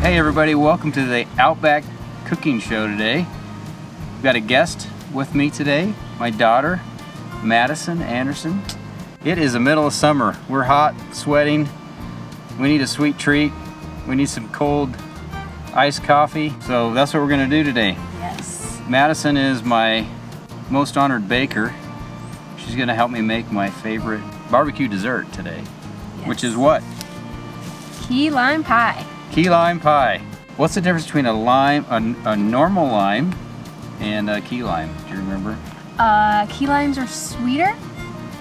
Hey everybody, welcome to the Outback Cooking Show today. We've got a guest with me today, my daughter, Madison Anderson. It is the middle of summer. We're hot, sweating. We need a sweet treat. We need some cold iced coffee. So that's what we're gonna do today. Yes. Madison is my most honored baker. She's gonna help me make my favorite barbecue dessert today, Yes. which is what? Key lime pie. Key lime pie. What's the difference between a lime, a normal lime, and a key lime? Do you remember? Key limes are sweeter.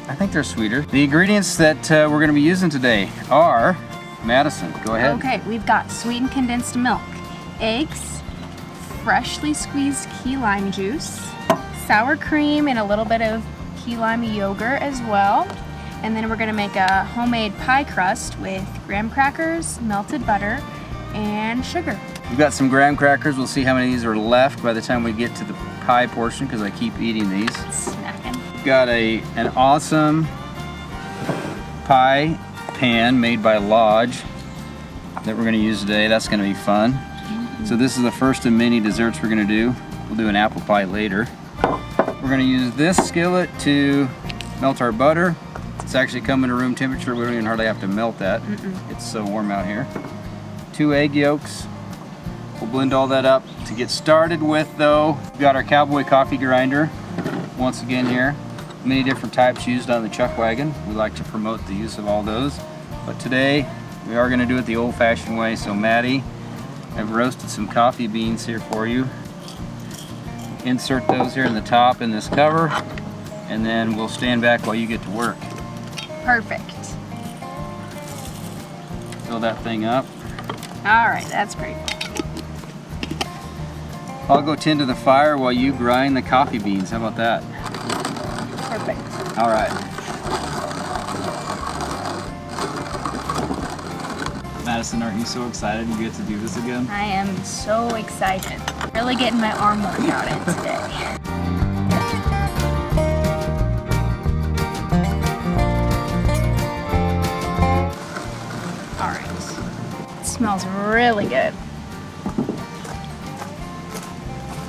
I think they're sweeter. The ingredients that we're going to be using today are, Madison, go ahead. Okay, we've got sweetened condensed milk, eggs, freshly squeezed key lime juice, sour cream, and a little bit of key lime yogurt as well. And then we're going to make a homemade pie crust with graham crackers, melted butter, and sugar. We've got some graham crackers. We'll see how many of these are left by the time we get to the pie portion because I keep eating these. Snacking. We've got an awesome pie pan made by Lodge that we're going to use today. That's going to be fun. So this is the first of many desserts we're going to do. We'll do an apple pie later. We're going to use this skillet to melt our butter. It's actually coming to room temperature. We don't even hardly have to melt that. It's so warm out here. 2 egg yolks. We'll blend all that up. To get started with though, we've got our cowboy coffee grinder. Once again here, many different types used on the chuck wagon. We like to promote the use of all those. But today, we are gonna do it the old-fashioned way. So Maddie, I've roasted some coffee beans here for you. Insert those here in the top in this cover, and then we'll stand back while you get to work. Perfect. Fill that thing up. All right, that's great. I'll go tend to the fire while you grind the coffee beans. How about that? Perfect. All right. Madison, aren't you so excited you get to do this again? I am so excited. Really getting my arm workout in today. All right. It smells really good.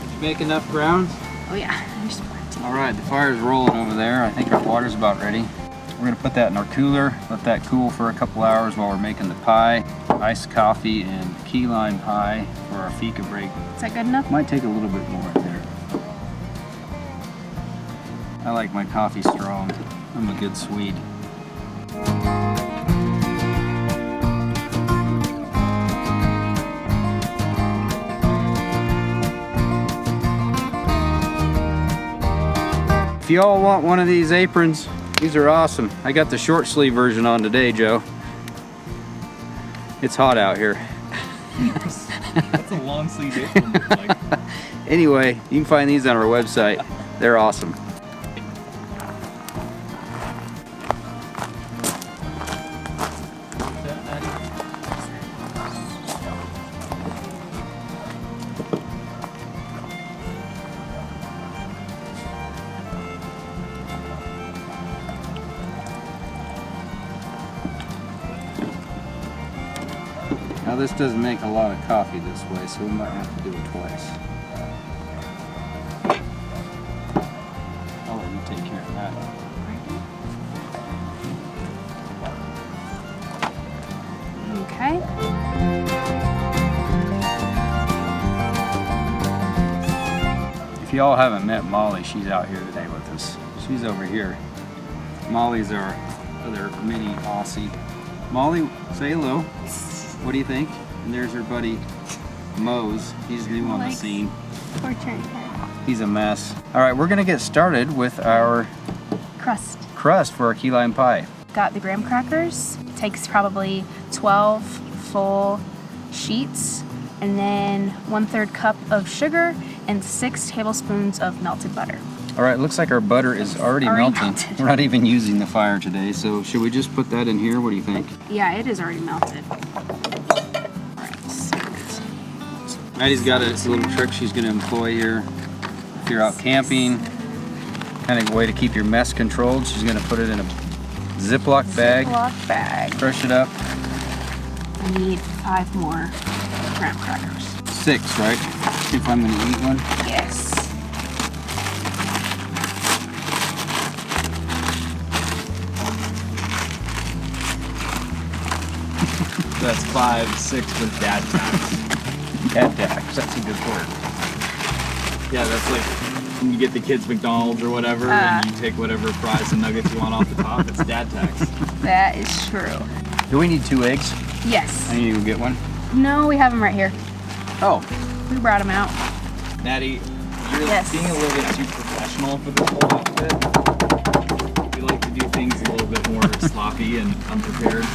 Did you make enough grounds? Oh yeah, there's plenty. All right, the fire's rolling over there. I think our water's about ready. We're gonna put that in our cooler, let that cool for a couple hours while we're making the pie. Iced coffee and key lime pie for our fika break. Is that good enough? Might take a little bit more in there. I like my coffee strong. I'm a good Swede. If you all want one of these aprons, these are awesome. I got the short sleeve version on today, Joe. It's hot out here. That's a long sleeve apron. Like. Anyway, you can find these on our website. They're awesome. Now this doesn't make a lot of coffee this way, so we might have to do it twice. I'll let you take care of that. Okay. If you all haven't met Molly, she's out here today with us. She's over here. Molly's our other mini Aussie. Molly, say hello. What do you think? And there's her buddy Mose. He's new on the scene. He's a mess. All right, we're gonna get started with our crust for our key lime pie. Got the graham crackers. It takes probably 12 full sheets, and then 1/3 cup of sugar and 6 tablespoons of melted butter. All right, looks like our butter is already melting. We're not even using the fire today, so should we just put that in here? What do you think? Yeah, it is already melted. Maddie's got a little trick she's going to employ here. If you're out camping, kind of a way to keep your mess controlled, she's going to put it in a Ziploc bag. Ziploc bag. Crush it up. I need 5 more. graham crackers. 6, right? If I'm gonna eat one. Yes. That's 5, 6 with dad tax. Dad tax, that's a good word. Yeah, that's like when you get the kids McDonald's or whatever, and you take whatever fries and nuggets you want off the top. It's dad tax. That is true. Do we need 2 eggs? Yes. I need to go get one. No, we have them right here. Oh, We brought them out. Natty, you're Yes. being a little bit too professional for this whole outfit. We like to do things a little bit more sloppy and unprepared.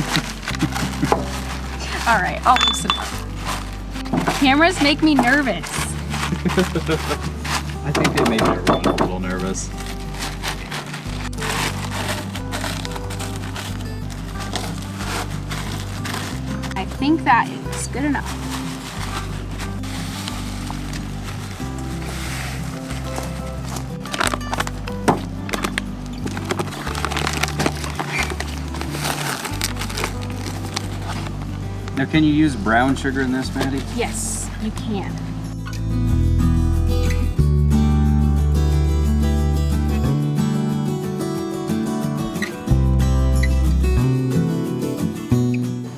All right, I'll loosen up. Cameras make me nervous. I think they made everyone a little nervous. I think that is good enough. now can you use brown sugar in this, Maddie? Yes, you can.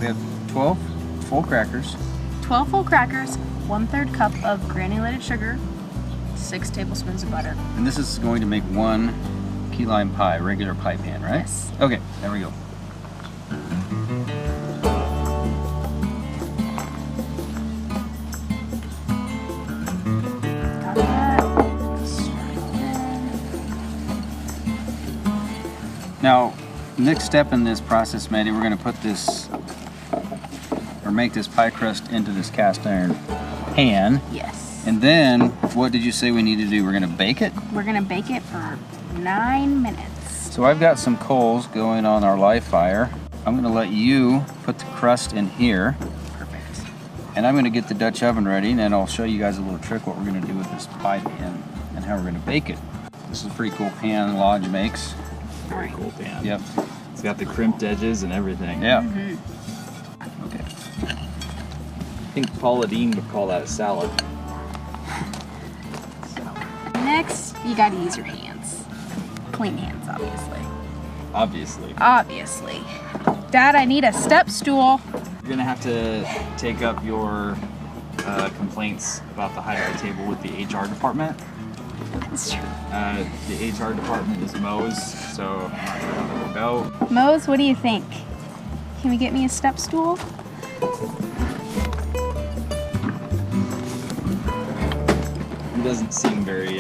We have 12 full crackers. 12 full crackers, 1/3 cup of granulated sugar, 6 tablespoons of butter. And this is going to make 1 key lime pie, regular pie pan, right? Yes. Okay, there we go. Got that. Stir it in. Now, next step in this process, Maddie, we're going to put this, or make this pie crust into this cast iron pan. Yes. And then, what did you say we need to do? We're going to bake it? We're gonna bake it for 9 minutes. So I've got some coals going on our live fire. I'm going to let you put the crust in here. Perfect. And I'm going to get the Dutch oven ready, and then I'll show you guys a little trick what we're going to do with this pie pan and how we're going to bake it. This is a pretty cool pan Lodge makes. All right. Cool pan. Yep. It's got the crimped edges and everything. Yeah. Mm-hmm. Okay. I think Paula Dean would call that a salad. Next, you gotta use your hands. Clean hands, obviously. Obviously. Obviously. Dad, I need a step stool. You're gonna have to take up your complaints about the height of the table with the HR department. That's true. The HR department is Moe's, so I'm not sure how that will go. Mose, what do you think? Can we get me a step stool? He doesn't seem very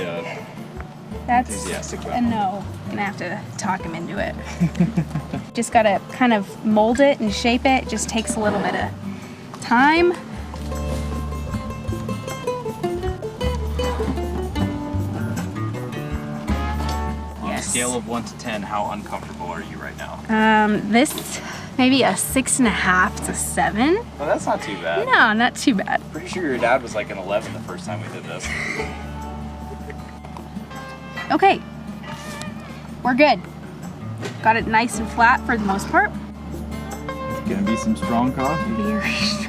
That's enthusiastic about a it. no. Gonna have to talk him into it. Just gotta kind of mold it and shape it. Just takes a little bit of time. On a Yes. scale of 1 to 10, how uncomfortable are you right now? This maybe a 6.5 to 7. Well, that's not too bad. No, not too bad. Pretty sure your dad was like an 11 the first time we did this. Okay, we're good. Got it nice and flat for the most part. Gonna be some strong coffee. Very strong.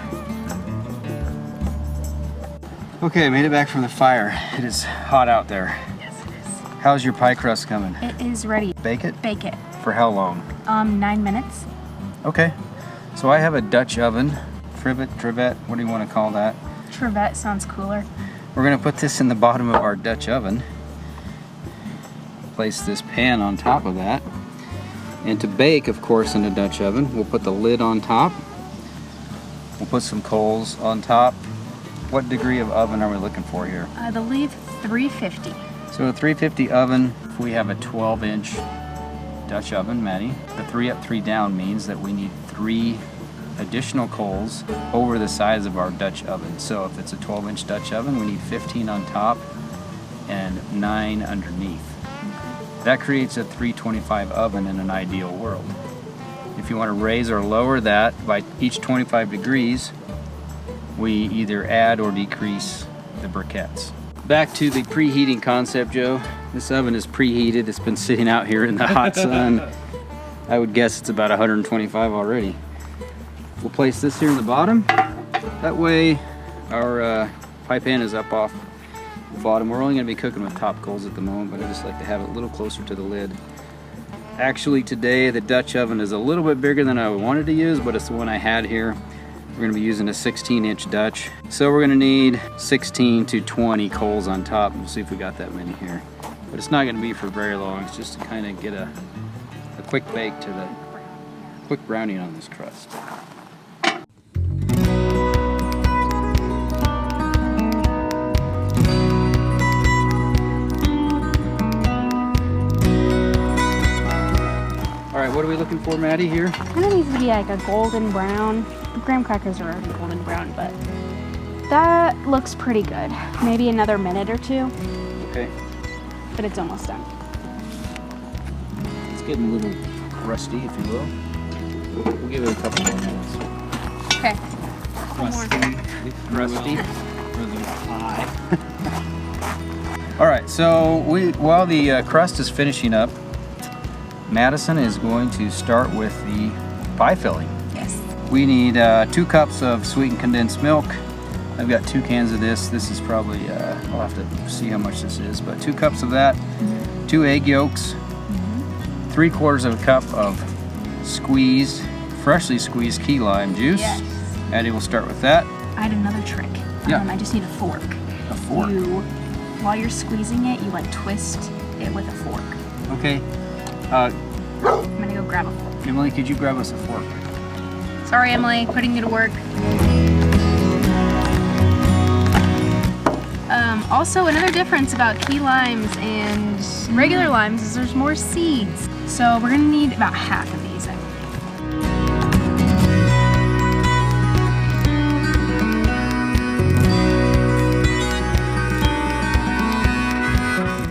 Okay, made it back from the fire. It is hot out there. Yes, it is. How's your pie crust coming? It is ready. Bake it? Bake it. For how long? 9 minutes. Okay. So I have a Dutch oven. Trivet, what do you want to call that? Trivet sounds cooler. We're gonna put this in the bottom of our Dutch oven. Place this pan on top of that. And to bake, of course, in a Dutch oven, we'll put the lid on top. We'll put some coals on top. What degree of oven are we looking for here? I believe 350. So a 350 oven, if we have a 12-inch Dutch oven, Maddie, the 3 up, 3 down means that we need 3 additional coals over the size of our Dutch oven. So if it's a 12-inch Dutch oven, we need 15 on top and 9 underneath. That creates a 325 oven in an ideal world. If you want to raise or lower that by each 25 degrees, we either add or decrease the briquettes. Back to the preheating concept, Joe. This oven is preheated. It's been sitting out here in the hot sun. I would guess it's about 125 already. We'll place this here in the bottom. That way Our pie pan is up off the bottom. We're only going to be cooking with top coals at the moment, but I just like to have it a little closer to the lid. Actually today the Dutch oven is a little bit bigger than I wanted to use, but it's the one I had here. We're going to be using a 16-inch Dutch. So we're going to need 16 to 20 coals on top. We'll see if we got that many here. But it's not going to be for very long. It's just to kind of get a quick bake to the quick browning on this crust. All right, what are we looking for, Maddie, here? Kind of needs to be like a golden brown. The graham crackers are already golden brown, but that looks pretty good. Maybe another minute or two. Okay. But it's almost done. It's getting a little rusty, if you will. We'll give it a couple more minutes. Okay. Rusty. For the pie. All right, so while the crust is finishing up, Madison is going to start with the pie filling. Yes. We need 2 cups of sweetened condensed milk. I've got 2 cans of this. This is probably, I'll have to see how much this is, but 2 cups of that, 2 egg yolks, 3/4 of a cup of freshly squeezed key lime juice. Yes. Addie will start with that. I had another trick. Yeah. I just need a fork. A fork. While you're squeezing it, you like twist it with a fork. Okay. I'm gonna go grab a fork. Emily, could you grab us a fork? Sorry, Emily, putting you to work. Also, another difference about key limes and regular limes is there's more seeds. So we're gonna need about half of these, I believe.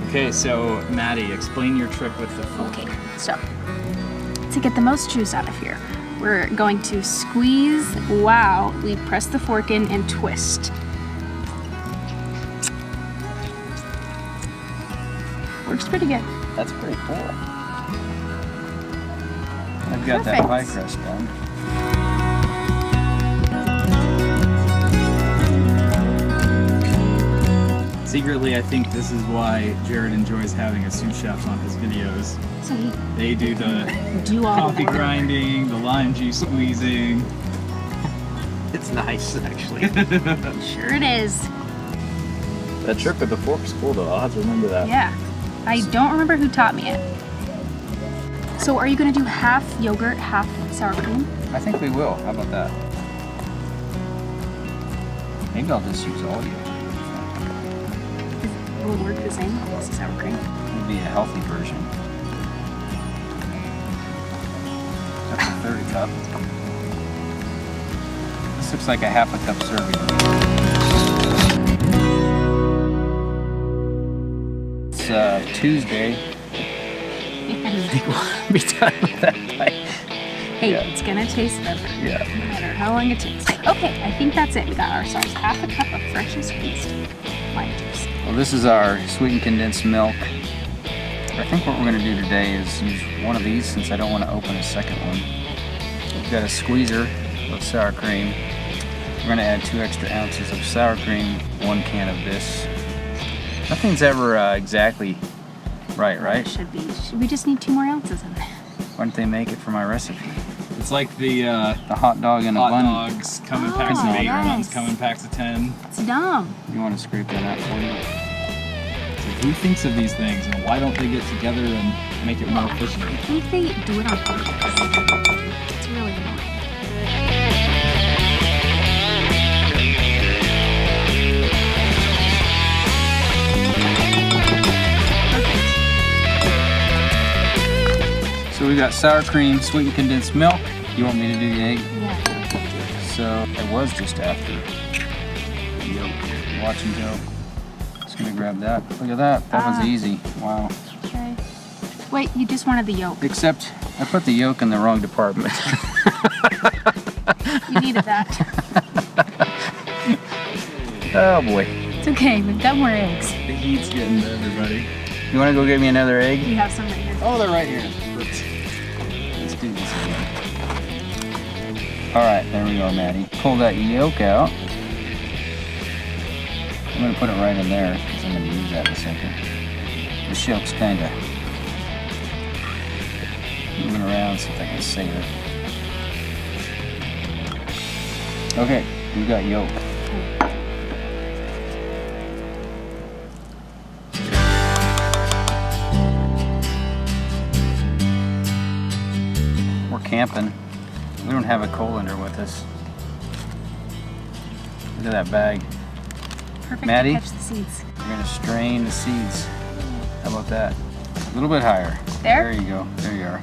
Okay, so Maddie, explain your trick with the fork. Okay, so to get the most juice out of here, we're going to squeeze while we press the fork in and twist. Works pretty good. That's pretty cool. I've got that pie crust done. Secretly, I think this is why Jared enjoys having a sous chef on his videos. So They do the do all coffee the work. grinding, the lime juice squeezing. It's nice, actually. Sure it is. That trick with the fork's cool though, I'll have to remember that. Yeah. I don't remember who taught me it. So are you gonna do half yogurt, half sour cream? I think we will. How about that? Maybe I'll just use all yogurt. Will it work the same as the sour cream? It'll be a healthy version. That's a 1/3 cup. This looks like a 1/2 cup serving. It's Tuesday. I think we'll be done with that pie. Hey, Yeah. it's gonna taste better. Yeah. No matter how long it takes. Okay, I think that's it. We got ourselves 1/2 cup of freshly squeezed lime juice. Well, this is our sweetened condensed milk. I think what we're going to do today is use one of these since I don't want to open a second one. We've got a squeezer of sour cream. We're going to add 2 extra ounces of sour cream, 1 can of this. Nothing's ever exactly right? It should be. We just need 2 more ounces of it. Why didn't they make it for my recipe? It's like the The hot dog in a hot bun. dogs come in packs of 8, yes. buns come in packs of 10. It's dumb. You want to scrape that out for you? So who thinks of these things and why don't they get together and make it more efficient? I think they do it on purpose. It's really annoying. So we've got sour cream, sweetened condensed milk. You want me to do the egg? Yeah. So it was just after the yolk. Watch and go. Just gonna grab that. Look at that. That was easy. Wow. Okay. Wait, you just wanted the yolk. Except I put the yolk in the wrong department. You needed that. Oh boy. It's okay. We've got more eggs. The heat's getting to everybody. You wanna go get me another egg? We have some right here. Oh, they're right here. Let's do this again. All right, there we go, Maddie. Pull that yolk out. I'm gonna put it right in there because I'm gonna use that in a second. The yolk's kinda moving around, see if I can save it. Okay, we've got yolk. We're camping. We don't have a colander with us. Look at that bag. Perfect Maddie? to catch the seeds. We're gonna strain the seeds. How about that? A little bit higher. There? There you go. There you are.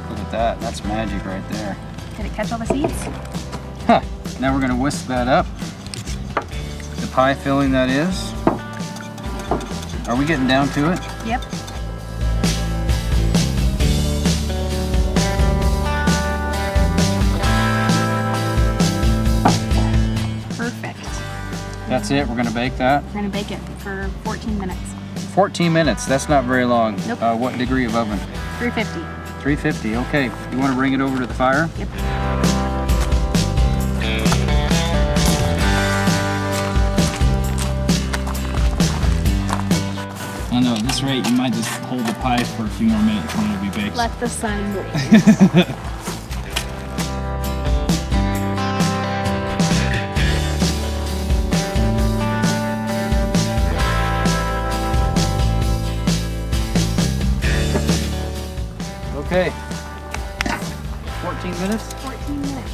Look at that. That's magic right there. Did it catch all the seeds? Huh. Now we're gonna whisk that up. The pie filling that is. Are we getting down to it? Yep. Perfect. That's it. We're gonna bake that. We're gonna bake it for 14 minutes. 14 minutes. That's not very long. Nope. What degree of oven? 350. 350. Okay. You want to bring it over to the fire? Yep. I know, at this rate, you might just hold the pie for a few more minutes when it'll be baked. Let the sun breathe. Okay. 14 minutes? 14 minutes.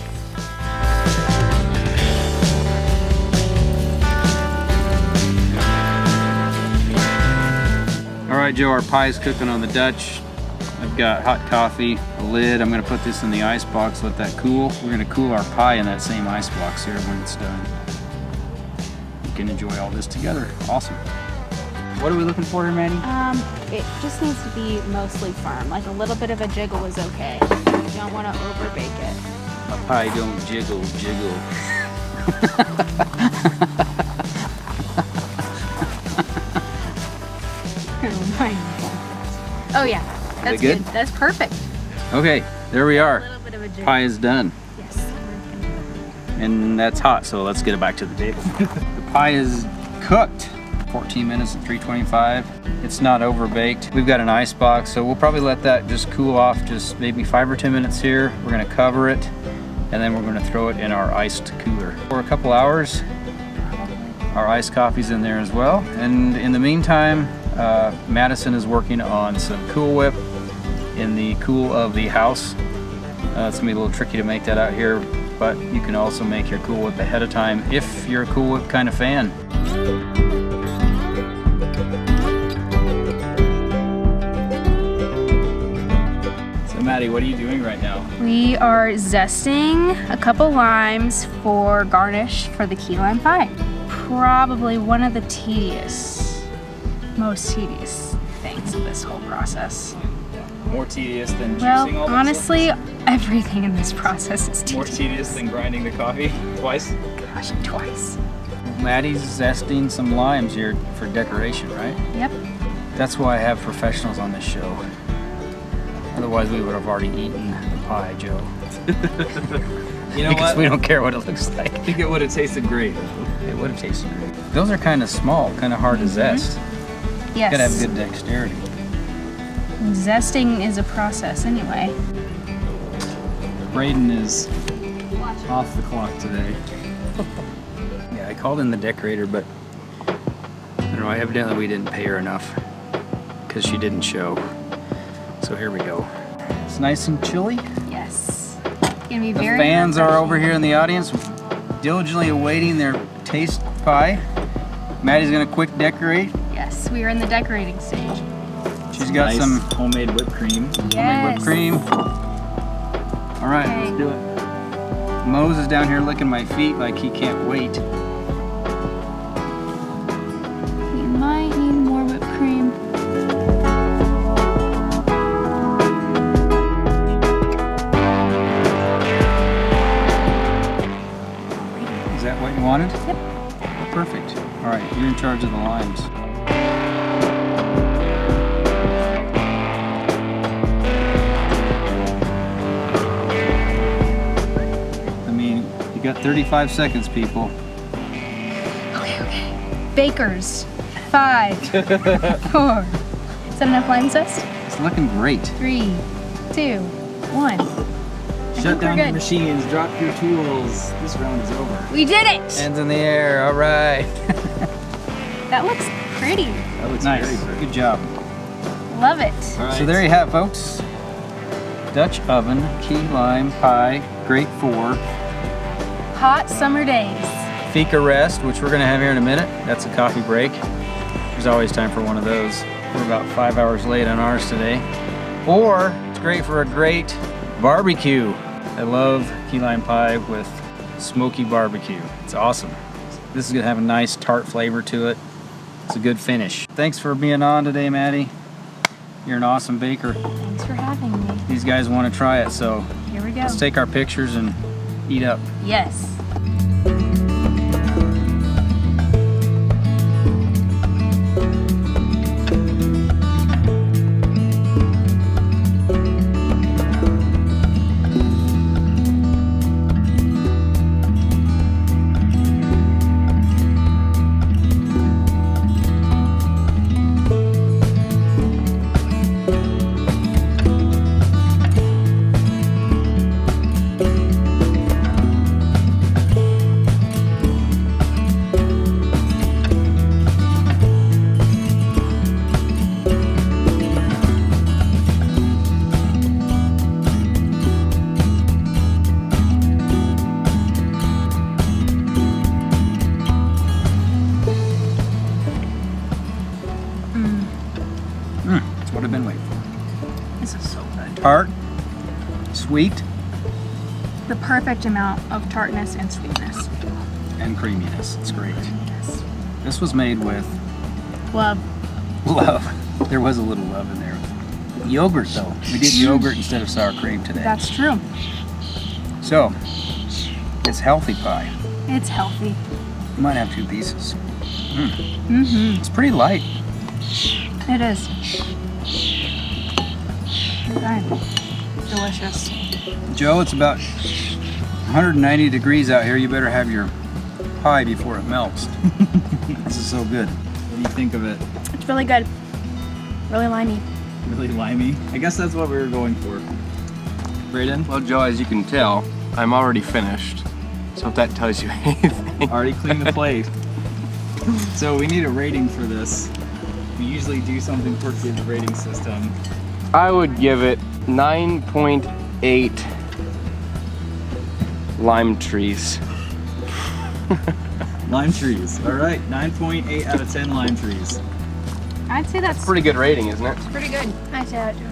All right, Joe, our pie's cooking on the Dutch. I've got hot coffee, a lid. I'm gonna put this in the ice box, let that cool. We're gonna cool our pie in that same ice box here when it's done. We can enjoy all this together. Awesome. What are we looking for here, Maddie? It just needs to be mostly firm. Like a little bit of a jiggle is okay. You don't want to overbake it. A pie don't jiggle, jiggle. Oh yeah, that's good? That's perfect. Okay, there we A are. little bit of a jiggle. Pie is done. Yes. And that's hot, so let's get it back to the table. The pie is cooked. 14 minutes at 325. It's not overbaked. We've got an ice box, so we'll probably let that just cool off just maybe 5 or 10 minutes here. We're gonna cover it, and then we're gonna throw it in our iced cooler. For a couple hours, our iced coffee's in there as well. And in the meantime, Madison is working on some Cool Whip in the cool of the house. It's gonna be a little tricky to make that out here, but you can also make your Cool Whip ahead of time if you're a Cool Whip kind of fan. So Maddie, what are you doing right now? We are zesting a couple limes for garnish for the key lime pie. Probably one of the most tedious things of this whole process. More tedious than Well, juicing all this honestly, everything in this process is stuff? More tedious. tedious than grinding the coffee twice? Gosh, twice. Maddie's zesting some limes here for decoration, right? Yep. That's why I have professionals on this show. Otherwise, we would have already eaten the pie, Joe. You know Because what? we don't care what it looks like. I think it would have tasted great. It would have tasted great. Those are kind of small, kind of hard to zest. Yes. Gotta have good dexterity. Zesting is a process anyway. Braden is off the clock today. Yeah, I called in the decorator, but I don't know, evidently we didn't pay her enough because she didn't show. So here we go. It's nice and chilly. Yes. It's gonna be The very fans are refreshing. over here in the audience diligently awaiting their taste pie. Maddie's gonna quick decorate. Yes, we are in the decorating stage. She's got Nice some homemade whipped cream. homemade Yes. whipped cream. All right, Okay. let's do it. Mose is down here licking my feet like he can't wait. We might need more whipped cream. Is that what you wanted? Yep. Perfect. All right, you're in charge of the limes. I mean, you got 35 seconds, people. Okay. Bakers. 5, 4. Is that enough lime zest? It's looking great. 3, 2, 1. Shut down the machines, drop your tools. This round is over. We did it! Hands in the air, all right. That looks pretty. That looks Nice, very pretty. good job. Love it. All right. So there you have it, folks. Dutch oven, key lime pie, grate 4. Hot summer days. Fika rest, which we're gonna have here in a minute. That's a coffee break. There's always time for one of those. We're about 5 hours late on ours today. Or it's great for a great barbecue. I love key lime pie with smoky barbecue. It's awesome. This is gonna have a nice tart flavor to it. It's a good finish. Thanks for being on today, Maddie. You're an awesome baker. Thanks for having me. These guys want to try it, so Here we go. let's take our pictures and eat up. Yes. That's what I've been waiting for. This is so good. Tart, sweet, The perfect amount of tartness and sweetness. and creaminess. It's great. Yes. This was made with Love. love. There was a little love in there. Yogurt, though. We did yogurt instead of sour cream today. That's true. So, it's healthy pie. It's healthy. You might have 2 pieces. Mm-hmm. It's pretty light. It is. Okay. Delicious. Joe, it's about 190 degrees out here. You better have your pie before it melts. This is so good. What do you think of it? It's really good. Really limey. Really limey? I guess that's what we were going for. Brayden? Well, Joe, as you can tell, I'm already finished. So if that tells you anything. Already cleaned the plate. So we need a rating for this. We usually do something quirky in the rating system. I would give it 9.8 lime trees. Lime trees. All right, 9.8 out of 10 lime trees. I'd say that's Pretty good rating, isn't it? pretty good. I'd say that too.